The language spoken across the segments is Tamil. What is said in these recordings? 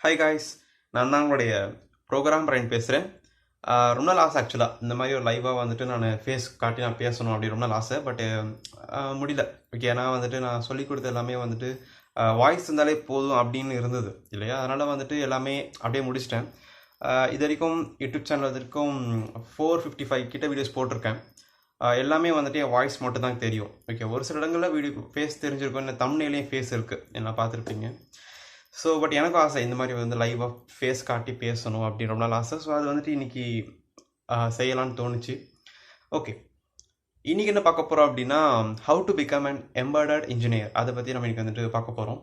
ஹாய் காய்ஸ், நான் தான் உங்களுடைய ப்ரோக்ராம் பிரைன் பேசுகிறேன். ரொம்ப நாள் ஆசை ஆக்சுவலாக இந்த மாதிரி ஒரு லைவாக வந்துட்டு நான் ஃபேஸ் காட்டி நான் பேசணும் அப்படி ரொம்ப நாள் ஆசை. பட்டு முடியல. ஓகே, ஏன்னா வந்துட்டு நான் சொல்லிக் கொடுத்த எல்லாமே வந்துட்டு வாய்ஸ் இருந்தாலே போதும் அப்படின்னு இருந்தது இல்லையா? அதனால் வந்துட்டு எல்லாமே அப்படியே முடிச்சிட்டேன். இது வரைக்கும் யூடியூப் சேனல் வரைக்கும் 455 கிட்ட வீடியோஸ் போட்டிருக்கேன். எல்லாமே வந்துட்டு என் வாய்ஸ் மட்டும் தான் தெரியும். ஓகே, ஒரு சில இடங்களில் வீடியோ ஃபேஸ் தெரிஞ்சிருக்கும். இந்த தம்ப்நெயிலையும் ஃபேஸ் இருக்குது, என்ன பார்த்துருப்பீங்க. ஸோ பட் எனக்கும் ஆசை இந்த மாதிரி வந்து லைவாக ஃபேஸ் காட்டி பேசணும் அப்படின்னு ரொம்ப நாள் ஆசை. ஸோ அது வந்துட்டு இன்றைக்கி செய்யலான்னு தோணுச்சு. ஓகே, இன்றைக்கி என்ன பார்க்க போகிறோம் அப்படின்னா, how to become an embedded engineer, அதை பற்றி நம்ம இன்றைக்கி வந்துட்டு பார்க்க போகிறோம்.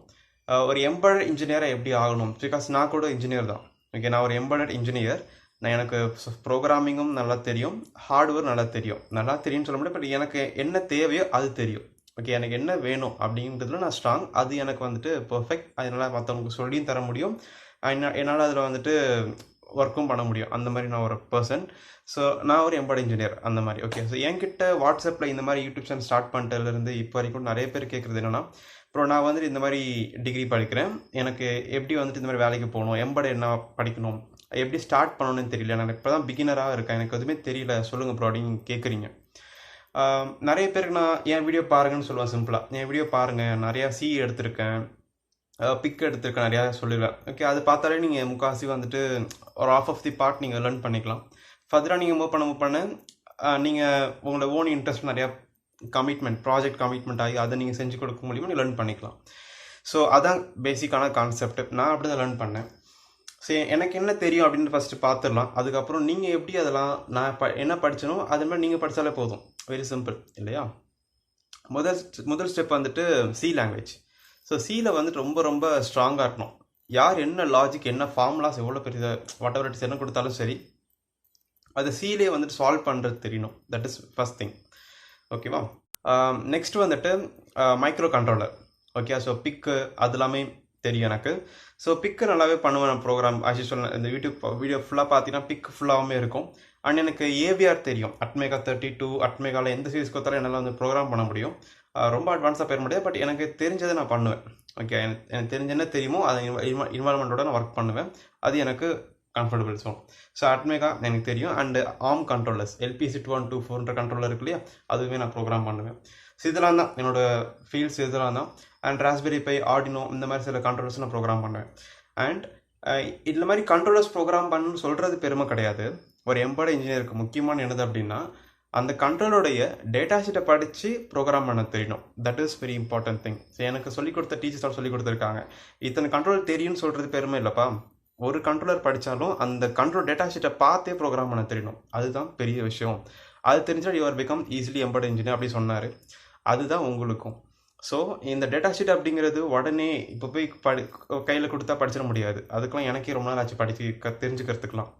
ஒரு எம்பெடட் இன்ஜினியராக எப்படி ஆகணும், பிகாஸ் நான் கூட இன்ஜினியர் தான். ஓகே, நான் ஒரு எம்பெடட் இன்ஜினியர். நான் எனக்கு ப்ரோக்ராமிங்கும் நல்லா தெரியும், ஹார்ட்வேர் நல்லா தெரியும்னு சொல்ல முடியாது. பட் எனக்கு என்ன தேவையோ அது தெரியும். ஓகே, எனக்கு என்ன வேணும் அப்படின்றதுல நான் ஸ்ட்ராங். அது எனக்கு வந்துட்டு பர்ஃபெக்ட். அதனால் மற்றவங்களுக்கு சொல்லியும் தர முடியும். என்னால் அதில் வந்துட்டு ஒர்க்கும் பண்ண முடியும். அந்த மாதிரி நான் ஒரு பர்சன். ஸோ நான் ஒரு எம்பெடட் இன்ஜினியர் அந்த மாதிரி. ஓகே, ஸோ என்கிட்ட வாட்ஸ்அப்பில் இந்த மாதிரி யூடியூப் சேனல் ஸ்டார்ட் பண்ணிட்டதுலேருந்து இப்போ வரைக்கும் நிறைய பேர் கேட்குறது என்னென்னா, அப்புறம் நான் வந்துட்டு இந்த மாதிரி டிகிரி படிக்கிறேன், எனக்கு எப்படி வந்துட்டு இந்த மாதிரி வேலைக்கு போகணும், எம்பெடட் என்ன படிக்கணும், எப்படி ஸ்டார்ட் பண்ணணும்னு தெரியல, நான் இப்போ தான் பிகினராக இருக்கேன், எனக்கு எதுவுமே தெரியல, சொல்லுங்கள் ப்ரோ அப்படின்னு கேட்குறீங்க. நிறைய பேருக்கு நான் என் வீடியோ பாருங்கன்னு சொல்லுவேன். சிம்பிளாக என் வீடியோ பாருங்கள், நிறையா எடுத்திருக்கேன், பிக் எடுத்திருக்கேன், நிறையா சொல்லிடுவேன். ஓகே, அது பார்த்தாலே நீங்கள் முக்கால்வாசி வந்துட்டு ஒரு ஆஃப் தி பார்ட் நீங்கள் லேர்ன் பண்ணிக்கலாம். ஃபர்தராக நீங்கள் மூவ் பண்ண நீங்கள் உங்களோட ஓன் இன்ட்ரெஸ்ட் நிறையா ப்ராஜெக்ட் கமிட்மெண்ட் ஆகி அதை நீங்கள் செஞ்சு கொடுக்க முடியுமா, நீங்கள் லேர்ன் பண்ணிக்கலாம். ஸோ அதான் பேசிக்கான கான்செப்ட். நான் அப்படி தான் லேர்ன் பண்ணேன். சரி, எனக்கு என்ன தெரியும் அப்படின்னு ஃபஸ்ட்டு பார்த்துடலாம். அதுக்கப்புறம் நீங்கள் எப்படி அதெல்லாம் நான் என்ன படித்தனோ அது மாதிரி நீங்கள் படித்தாலே போதும். வெரி சிம்பிள் இல்லையா? முதல் ஸ்டெப் வந்துட்டு சி லாங்குவேஜ். ஸோ சியில் வந்துட்டு ரொம்ப ரொம்ப ஸ்ட்ராங்காக இருக்கணும். யார் என்ன லாஜிக், என்ன ஃபார்முலாஸ், எவ்வளோ பெரிய வாட் எவர் இட்ஸ் என்ன கொடுத்தாலும் சரி, அது சியிலே வந்துட்டு சால்வ் பண்ணுறது தெரியணும். That is first thing. ஓகேவா? நெக்ஸ்ட் வந்துட்டு மைக்ரோ கண்ட்ரோலர். ஓகே, ஸோ பிக்கு அது எல்லாமே தெரியும் எனக்கு. ஸோ பிக்கு நல்லாவே பண்ணுவேன் ப்ரோக்ராம். ஆஸ் யூஸ்வல் இந்த யூடியூப் வீடியோ ஃபுல்லாக பார்த்தீங்கன்னா பிக் ஃபுல்லாகவுமே இருக்கும். அண்ட் எனக்கு ஏவிஆர் தெரியும். அட்மேகா 32, அட்மேகாவில் எந்த சீரிஸ் கொடுத்தாலும் என்னால் வந்து ப்ரோக்ராம் பண்ண முடியும். ரொம்ப அட்வான்ஸாக போயிட முடியாது, பட் எனக்கு தெரிஞ்சதை நான் பண்ணுவேன். ஓகே, எனக்கு தெரிஞ்ச என்ன தெரியுமோ அதை இன்வால்மெண்ட்டோட நான் ஒர்க் பண்ணுவேன். அது எனக்கு கம்ஃபர்டபுள் ஸோ அட்மேகா எனக்கு தெரியும். And arm controllers LPC 2124 controller இருக்கு இல்லையா, அதுவுமே நான் ப்ரோக்ராம் பண்ணுவேன். ஸோ இதெல்லாம் தான் என்னோடய ஃபீல்ட்ஸ், இதெல்லாம் தான். அண்ட் ராஸ்பெரி பை, ஆர்டினோ, இந்த மாதிரி சில கண்ட்ரோலர்ஸ் நான் ப்ரோக்ராம் பண்ணுவேன். அண்ட் இந்த மாதிரி கண்ட்ரோலர்ஸ் ப்ரோக்ராம் பண்ணணும்னு சொல்கிறது பெருமை கிடையாது. ஒரு எம்பெடட் இன்ஜினியருக்கு முக்கியமான என்னது அப்படின்னா, அந்த கண்ட்ரோலோடைய டேட்டா ஷீட்டை படித்து ப்ரோக்ராம் பண்ண தெரியணும். That is very important thing. So எனக்கு சொல்லிக் கொடுத்த டீச்சர்ஸ் சொல்லிக் கொடுத்துருக்காங்க. இத்தனை கண்ட்ரோல் தெரியும்னு சொல்கிறது பெருமை இல்லைப்பா. ஒரு கண்ட்ரோலர் படித்தாலும் அந்த கண்ட்ரோல் டேட்டா ஷீட்டை பார்த்தே ப்ரோக்ராம் பண்ண தெரியணும். அதுதான் பெரிய விஷயம். அது தெரிஞ்சால் you are become easily embedded engineer அப்படி சொன்னார். அதுதான் உங்களுக்கும். ஸோ இந்த டேட்டா ஷீட் அப்படிங்கிறது உடனே இப்போ போய் கையில் கொடுத்தா படிச்சிட முடியாது. அதுக்கெலாம் எனக்கே ரொம்ப நாள் ஆச்சு தெரிஞ்சுக்கிறதுக்கெலாம்.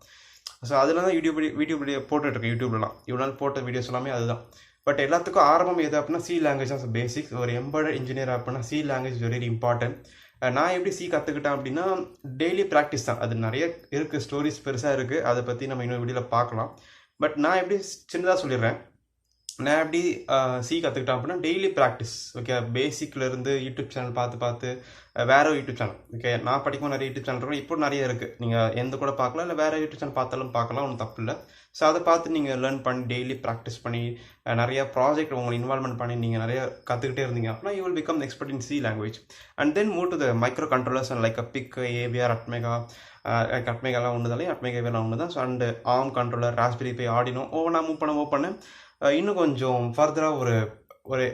ஸோ அதில் தான் வீடியோ போட்டுட்ருக்கேன். யூடியூப்லாம் இவ்வளோ நாள் போட்ட வீடியோஸ் எல்லாமே அதுதான். பட் எல்லாத்துக்கும் ஆரம்பம் எது அப்படின்னா சி லாங்குவேஜ் தான் பேசிக்ஸ். ஒரு எம்பெடட் இன்ஜினியர் அப்படின்னா சி லாங்குவேஜ் வெரி இம்பார்ட்டன்ட். நான் எப்படி சி கற்றுக்கிட்டேன் அப்படின்னா, டெய்லி ப்ராக்டிஸ் தான். அது நிறைய இருக்குது, ஸ்டோரிஸ் பெருசாக இருக்குது, அதை பற்றி நம்ம இன்னொரு வீடியோவில் பார்க்கலாம். பட் நான் எப்படி சின்னதாக சொல்லிடுறேன். நான் எப்படி சி கற்றுக்கிட்டேன் அப்படின்னா, டெய்லி ப்ராக்டிஸ். ஓகே, பேசிக்லேருந்து யூடியூப் சேனல் பார்த்து வேறு யூடியூப் சேனல். ஓகே, நான் படிக்கும்போது நிறைய யூடியூப் சேனல் இருக்கும், இப்போ நிறைய இருக்குது. நீங்கள் எந்த கூட பார்க்கலாம், இல்லை வேறு யூடியூப் சேனல் பார்த்தாலும் பார்க்கலாம், ஒன்றும் தப்பு இல்லை. ஸோ அதை பார்த்து நீங்கள் லேர்ன் பண்ணி டெய்லி ப்ராக்டிஸ் பண்ணி நிறைய ப்ராஜெக்ட் உங்களை இன்வால்மெண்ட் பண்ணி நீங்கள் நிறைய கற்றுக்கிட்டே இருந்தீங்க அப்படின்னா you will become expert in C language. And then move to the micro controllers and like PIC, AVR, அட்மேகாலாம் ஒன்று தான், அட்மேகாலாம் ஒன்று தான். So and ARM controller, raspberry pi, Arduino நான் மூவ் பண்ணேன். இன்னும் கொஞ்சம் ஃபர்தராக ஒரு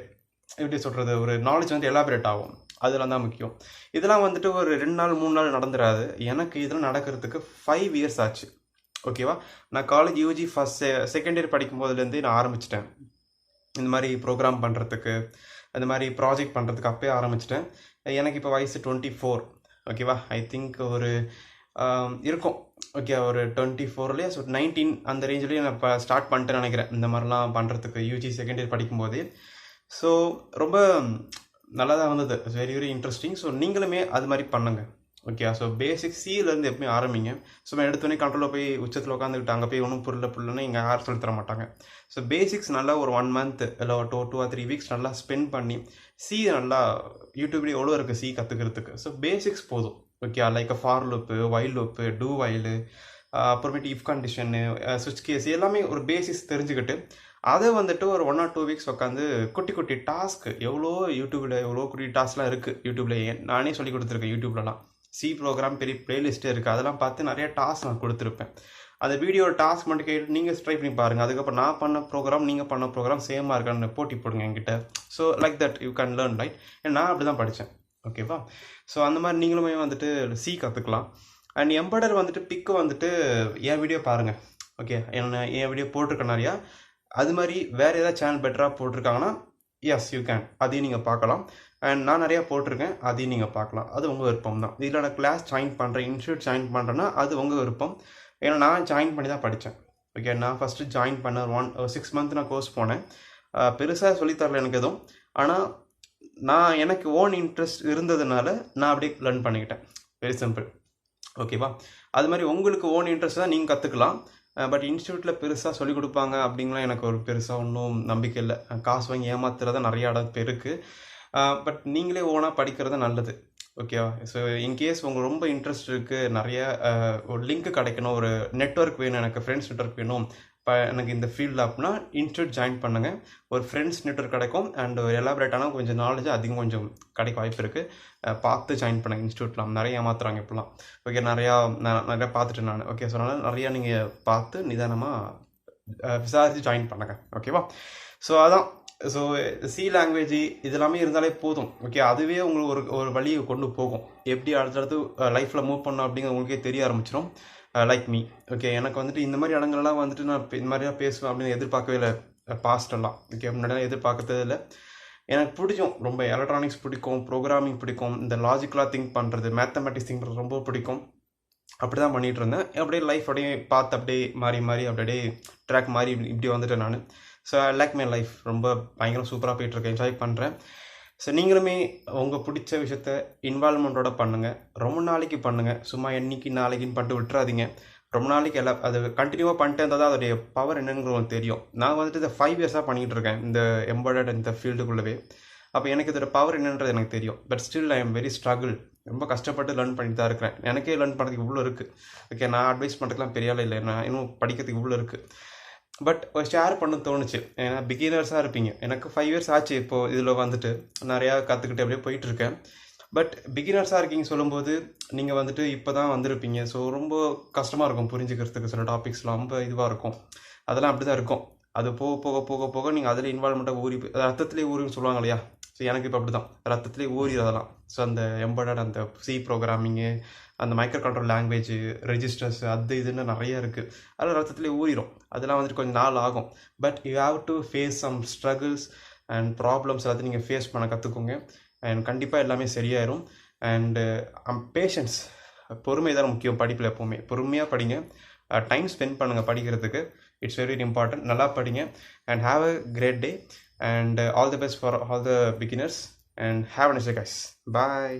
எப்படி சொல்கிறது, ஒரு நாலேஜ் வந்து எலாபரேட் ஆகும். அதெல்லாம் தான் முக்கியம். இதெல்லாம் வந்துட்டு ஒரு 2 நாள் 3 நாள் நடந்துடாது. எனக்கு இதெல்லாம் நடக்கிறதுக்கு 5 இயர்ஸ் ஆச்சு. ஓகேவா? நான் காலேஜ் யூஜி செகண்ட் இயர் படிக்கும் போதுலேருந்தே நான் ஆரம்பிச்சிட்டேன் இந்த மாதிரி ப்ரோக்ராம் பண்ணுறதுக்கு, இந்த மாதிரி ப்ராஜெக்ட் பண்ணுறதுக்கு அப்போயே ஆரம்பிச்சிட்டேன். எனக்கு இப்போ வயசு 24. ஓகேவா? ஐ திங்க் ஒரு இருக்கும். ஓகே, ஒரு 24லேயே 19 அந்த ரேஞ்சிலேயே நான் இப்போ ஸ்டார்ட் பண்ணிட்டேன்னு நினைக்கிறேன் இந்த மாதிரிலாம் பண்ணுறதுக்கு யூஜி செகண்ட் இயர் படிக்கும்போதே. ஸோ ரொம்ப நல்லா தான் வந்தது. It's very very interesting. So நீங்களுமே அது மாதிரி பண்ணுங்கள். ஓகே, ஸோ பேசிக் சியிலேருந்து எப்பவுமே ஆரம்பிங்க. ஸோ எடுத்தோடனே கண்ட்ரோலில் போய் உச்சத்தில் உட்காந்துக்கிட்டு அங்கே போய் ஒன்றும் புரியலன்னு இங்கே யாரும் சொல்லித்தர மாட்டாங்க. ஸோ பேசிக்ஸ் நல்லா ஒரு 1 month இல்லை 2 or 3 weeks நல்லா ஸ்பெண்ட் பண்ணி சி நல்லா யூடியூப்லேயே எவ்வளோ இருக்குது சி கற்றுக்கிறதுக்கு. ஸோ பேசிக்ஸ் போதும். Okay, like for loop, while loop, do while, அப்புறமேட்டு இஃப் கண்டிஷனு, சுவிட்ச் கேஸ் எல்லாமே ஒரு பேசிக்ஸ் தெரிஞ்சுக்கிட்டு அதை வந்துட்டு ஒரு 1 or 2 வீக்ஸ் உட்காந்து குட்டி குட்டி டாஸ்க்கு எவ்வளோ யூடியூப்பில் எவ்வளோ குட்டி டாஸ்க்லாம் இருக்குது. யூடியூப்பில் நானே சொல்லி கொடுத்துருக்கேன். யூடியூப்லலாம் சி ப்ரோக்ராம் பெரிய பிளேலிஸ்ட்டே இருக்குது. அதெல்லாம் பார்த்து நிறைய டாஸ்க் நான் கொடுத்துருப்பேன். அந்த வீடியோ டாஸ்க் மட்டும் கேட்டு நீங்கள் ட்ரை பண்ணி பாருங்கள். அதுக்கப்புறம் நான் பண்ண ப்ரோக்ராம் நீங்கள் பண்ண ப்ரோக்ராம் சேமாக இருக்கான்னு போட்டி போடுங்க என்கிட்ட. So like that you can learn right. நான் அப்படி தான் படித்தேன். ஓகேவா? ஸோ அந்த மாதிரி நீங்களுமே வந்துட்டு சி கற்றுக்கலாம். அண்ட் எம்பர்டர் வந்துட்டு பிக்கு வந்துட்டு என் வீடியோ பாருங்கள். ஓகே, என் வீடியோ போட்டிருக்கேன் நிறையா. அது மாதிரி வேறு ஏதாவது சேனல் பெட்டராக போட்டிருக்காங்கன்னா எஸ் யூ கேன், அதையும் நீங்கள் பார்க்கலாம். அண்ட் நான் நிறையா போட்டிருக்கேன், அதையும் நீங்கள் பார்க்கலாம். அது உங்கள் விருப்பம் தான். இதில் நான் கிளாஸ் ஜாயின் பண்ணுறேன், இன்ஸ்டியூட் ஜாயின் பண்ணுறேன்னா அது உங்கள் விருப்பம். ஏன்னா நான் ஜாயின் பண்ணி தான் படித்தேன். ஓகே, நான் ஃபஸ்ட்டு ஜாயின் பண்ண 6 month நான் கோர்ஸ் போனேன். பெருசாக சொல்லித்தரல எனக்கு எதுவும். ஆனால் நான் எனக்கு ஓன் இன்ட்ரெஸ்ட் இருந்ததுனால நான் அப்படியே லேர்ன் பண்ணிக்கிட்டேன். Very simple. ஓகேவா? அது மாதிரி உங்களுக்கு ஓன் இன்ட்ரெஸ்ட் தான் நீங்கள் கற்றுக்கலாம். பட் இன்ஸ்டியூட்டில் பெருசாக சொல்லிக் கொடுப்பாங்க அப்படிங்கலாம் எனக்கு ஒரு பெருசாக ஒன்றும் நம்பிக்கை இல்லை. காசு வாங்கி ஏமாத்துறத நிறைய இடம் இருக்குது. பட் நீங்களே ஓனாக படிக்கிறது நல்லது. ஓகேவா? ஸோ இன்கேஸ் உங்களுக்கு ரொம்ப இன்ட்ரெஸ்ட் இருக்குது, நிறைய ஒரு லிங்க் கிடைக்கணும், ஒரு நெட்ஒர்க் வேணும், எனக்கு ஃப்ரெண்ட்ஸ் நெட்ஒர்க் வேணும், இப்போ எனக்கு இந்த ஃபீல்டில் அப்படின்னா இன்ஸ்டியூட் ஜாயின் பண்ணுங்கள். ஒரு ஃப்ரெண்ட்ஸ் நெட்ஒர்க் கிடைக்கும். அண்ட் ஒரு எலாபரேட்டான கொஞ்சம் நாலேஜ் அதிகம் கொஞ்சம் கிடைக்க வாய்ப்பு இருக்குது. பார்த்து ஜாயின் பண்ணுங்கள். இன்ஸ்டியூட்லாம் நிறைய ஏமாத்துறாங்க இப்போலாம். ஓகே, நிறையா பார்த்துட்டேன் நான். ஓகே, ஸோ அதனால் நிறையா நீங்கள் பார்த்து நிதானமாக விசாரித்து ஜாயின் பண்ணுங்கள். ஓகேவா? ஸோ அதான். ஸோ சி லாங்குவேஜ் இதெல்லாமே இருந்தாலே போதும். ஓகே, அதுவே உங்களுக்கு ஒரு வழியை கொண்டு போகும். எப்படி அடுத்தடுத்து லைஃப்பில் மூவ் பண்ணணும் அப்படிங்கிற உங்களுக்கே தெரிய ஆரம்பிச்சிடும். Like me. ஓகே, எனக்கு வந்துட்டு இந்த மாதிரி இடங்கள்லாம் வந்துட்டு நான் இந்த மாதிரியாக பேசுவேன் அப்படின்னு எதிர்பார்க்கவே இல்லை. பாஸ்டெல்லாம் ஓகே முன்னாடியெல்லாம் எதிர்பார்க்கறதே இல்லை. எனக்கு பிடிக்கும், ரொம்ப எலக்ட்ரானிக்ஸ் பிடிக்கும், ப்ரோக்ராமிங் பிடிக்கும், இந்த லாஜிக்கலாக திங்க் பண்ணுறது, மேத்தமெட்டிக்ஸ் திங்க் பண்ணுறது ரொம்ப பிடிக்கும். அப்படி தான் பண்ணிகிட்டு இருந்தேன். அப்படியே லைஃப் அப்படியே பார்த்து அப்படியே மாறி அப்படியே ட்ராக் மாறி இப்படி வந்துட்டேன் நான். So I like my life. ரொம்ப பயங்கரம் சூப்பராக போயிட்டுருக்கேன், என்ஜாய் பண்ணுறேன். ஸோ நீங்களுமே உங்கள் பிடிச்ச விஷயத்த இன்வால்மெண்ட்டோட பண்ணுங்கள். ரொம்ப நாளைக்கு பண்ணுங்கள். சும்மா என்னைக்கு நாளைக்குன்னு பண்ணிட்டு விட்டுறாதீங்க. ரொம்ப நாளைக்கு எல்லாம் அது கண்டினியூவாக பண்ணிட்டு இருந்தால் தான் அதோடைய பவர் என்னங்கிறது தெரியும். நான் வந்துட்டு இதை 5 years பண்ணிகிட்டு இருக்கேன் இந்த எம்பர்டட் இந்த ஃபீல்டுக்குள்ளவே. அப்போ எனக்கு இதோட பவர் என்னன்றது எனக்கு தெரியும். But still I am very struggle. ரொம்ப கஷ்டப்பட்டு லேர்ன் பண்ணிட்டு தான் இருக்கிறேன். எனக்கே லேர்ன் பண்ணுறதுக்கு இவ்வளோ இருக்குது. ஓகே, நான் அட்வைஸ் பண்ணுறதுக்குலாம் பெரிய ஆள் இல்லை. நான் இன்னும் படிக்கிறதுக்கு இவ்வளோ இருக்குது. பட் ஷேர் பண்ண தோணுச்சு. ஏன்னா பிகினர்ஸாக இருப்பீங்க. எனக்கு 5 years ஆச்சு இப்போது இதில் வந்துட்டு நிறையா கற்றுக்கிட்டு அப்படியே போயிட்டுருக்கேன். பட் பிகினர்ஸாக இருக்கீங்க சொல்லும்போது நீங்கள் வந்துட்டு இப்போ தான் வந்திருப்பீங்க. ஸோ ரொம்ப கஷ்டமாக இருக்கும் புரிஞ்சுக்கிறதுக்கு. சில டாபிக்ஸ்லாம் ரொம்ப இதுவாக இருக்கும். அதெல்லாம் அப்படி தான் இருக்கும். அது போக போக போக போக நீங்கள் அதில் இன்வால்மெண்ட்டாக ஊறி ரத்தத்துலேயே ஊறின்னு சொல்லுவாங்க இல்லையா? ஸோ எனக்கு இப்போ அப்படி தான் ரத்தத்துலேயே ஊறி அதெல்லாம். ஸோ அந்த எம்பர்டட் அந்த சி ப்ரோக்ராமிங்கு, அந்த மைக்ரோ கண்ட்ரோல் லாங்குவேஜ், ரெஜிஸ்டர்ஸ், அது இதுன்னு நிறைய இருக்குது. அதில் ரத்தத்துலேயே ஊறிடும். அதெல்லாம் வந்துட்டு கொஞ்சம் நாள் ஆகும். But you have to face some struggles and problems எல்லாத்தையும் நீங்கள் ஃபேஸ் பண்ண கற்றுக்கோங்க. அண்ட் கண்டிப்பாக எல்லாமே சரியாயிரும். அண்டு பேஷன்ஸ், பொறுமை தான் முக்கியம் படிப்பில். எப்போவுமே பொறுமையாக படிங்க. டைம் ஸ்பெண்ட் பண்ணுங்கள் படிக்கிறதுக்கு. It's very important. நல்லா படிங்க. And have a great day. And all the best for all the beginners, and have a nice day guys. Bye.